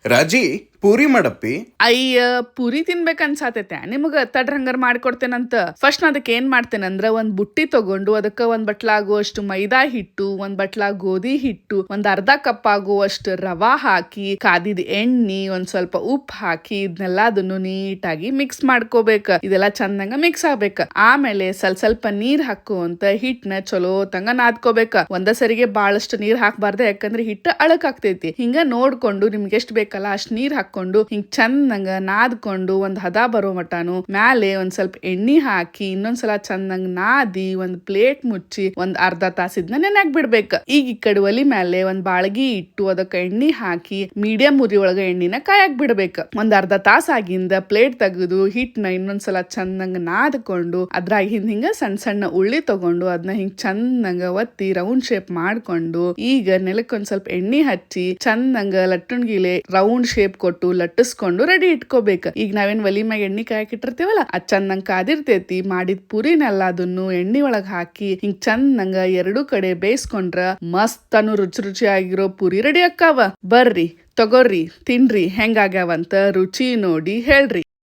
ರಾಜಿ ಪೂರಿ ಮಾಡಪ್ಪಿ. ಅಯ್ಯ ಪುರಿ ತಿನ್ಬೇಕನ್ಸಾತೈತೆ ನಿಮಗ ತಡ್ರ ಹಂಗಾರ ಮಾಡ್ಕೊಡ್ತೇನಂತ. ಫಸ್ಟ್ ನಾ ಅದಕ್ಕೆ ಏನ್ ಮಾಡ್ತೇನಂದ್ರ ಒಂದ್ ಬುಟ್ಟಿ ತಗೊಂಡು ಅದಕ್ಕ ಒಂದ್ ಬಟ್ಲಾಗುವಷ್ಟು ಮೈದಾ ಹಿಟ್ಟು, ಒಂದ್ ಬಟ್ಲಾ ಗೋಧಿ ಹಿಟ್ಟು, ಒಂದ್ ಅರ್ಧ ಕಪ್ ಆಗುವಷ್ಟು ರವಾ ಹಾಕಿ, ಕಾದಿದ ಎಣ್ಣಿ, ಒಂದ್ ಸ್ವಲ್ಪ ಉಪ್ಪು ಹಾಕಿ ಇದನ್ನೆಲ್ಲದನ್ನು ನೀಟಾಗಿ ಮಿಕ್ಸ್ ಮಾಡ್ಕೋಬೇಕ. ಇದೆಲ್ಲ ಚಂದಂಗ ಮಿಕ್ಸ್ ಆಗ್ಬೇಕ. ಆಮೇಲೆ ಸ್ವಲ್ಪ ನೀರ್ ಹಾಕುವಂತ ಹಿಟ್ಟನ ಚಲೋ ತಂಗ ನಾದ್ಕೋಬೇಕ. ಒಂದ ಸರಿಗೆ ಬಾಳಷ್ಟು ನೀರ್ ಹಾಕ್ಬಾರ್ದ, ಯಾಕಂದ್ರೆ ಹಿಟ್ಟು ಅಳಕ್ ಆಗ್ತೈತಿ. ಹಿಂಗ ನೋಡ್ಕೊಂಡು ನಿಮ್ಗೆ ಎಷ್ಟ್ ಬೇಕಲ್ಲ ಅಷ್ಟ್ ನೀರ್ ಹಾಕೊಂಡು ಹಿಂಗ್ ಚಂದಂಗ ನಾದ್ಕೊಂಡು ಒಂದ್ ಹದ ಬರೋ ಮಟಾನು ಮ್ಯಾಲೆ ಒಂದ್ ಸ್ವಲ್ಪ ಎಣ್ಣಿ ಹಾಕಿ ಇನ್ನೊಂದ್ಸಲ ಚಂದಂಗ ನಾದಿ ಒಂದ್ ಪ್ಲೇಟ್ ಮುಚ್ಚಿ ಒಂದ್ ಅರ್ಧ ತಾಸಿದ್ನ ನೆನ್ಯಾಕ್ ಬಿಡ್ಬೇಕ. ಈಗ ಈ ಕಡೆ ಒಲಿ ಮ್ಯಾಲೆ ಒಂದ್ ಬಾಳ್ಗಿ ಇಟ್ಟು ಅದಕ್ಕ ಎಣ್ಣಿ ಹಾಕಿ ಮೀಡಿಯಂ ಉರಿ ಒಳಗ ಎಣ್ಣಿನ ಕಾಯಕ್ ಬಿಡ್ಬೇಕ. ಒಂದ್ ಅರ್ಧ ತಾಸ ಆಗಿಂದ ಪ್ಲೇಟ್ ತೆಗೆದು ಹಿಟ್ನ ಇನ್ನೊಂದ್ಸಲ ಚಂದಂಗ ನಾದ್ಕೊಂಡು ಅದ್ರಾಗ ಹಿಂಗ ಸಣ್ಣ ಸಣ್ಣ ಉಳ್ಳಿ ತಗೊಂಡು ಅದನ್ನ ಹಿಂಗ್ ಚಂದಂಗ ಒತ್ತಿ ರೌಂಡ್ ಶೇಪ್ ಮಾಡ್ಕೊಂಡು ಈಗ ನೆಲಕ್ಕೆ ಒಂದ್ ಸ್ವಲ್ಪ ಎಣ್ಣಿ ಹಚ್ಚಿ ಚಂದಂಗ ಲಟ್ಟಣ್ಗಿಲೆ ರೌಂಡ್ ಶೇಪ್ ಕೊಟ್ಟು ಲಟ್ಟಿಸ್ಕೊಂಡು ರೆಡಿ ಇಟ್ಕೋಬೇಕ. ಈಗ ನಾವೇನ್ ಒಲಿ ಮ್ಯಾಗ ಎಣ್ಣಿ ಕಾಯಕ್ ಇಟ್ಟಿರ್ತೀವಲ್ಲ ಅದ್ ಚಂದಂಗ ಕಾದಿರ್ತೈತಿ. ಮಾಡಿದ ಪುರಿನೆಲ್ಲ ಅದನ್ನು ಎಣ್ಣಿ ಒಳಗ್ ಹಾಕಿ ಹಿಂಗ್ ಚಂದಂಗ ಎರಡೂ ಕಡೆ ಬೇಯಿಸ್ಕೊಂಡ್ರ ಮಸ್ತ್ ಅನು ರುಚಿ ಆಗಿರೋ ಪುರಿ ರೆಡಿ ಅಕ್ಕಾವ. ಬರ್ರಿ ತಗೋರ್ರಿ ತಿನ್ರಿ ಹೆಂಗಾಗ್ಯಾವಂತ ರುಚಿ ನೋಡಿ ಹೇಳ್ರಿ.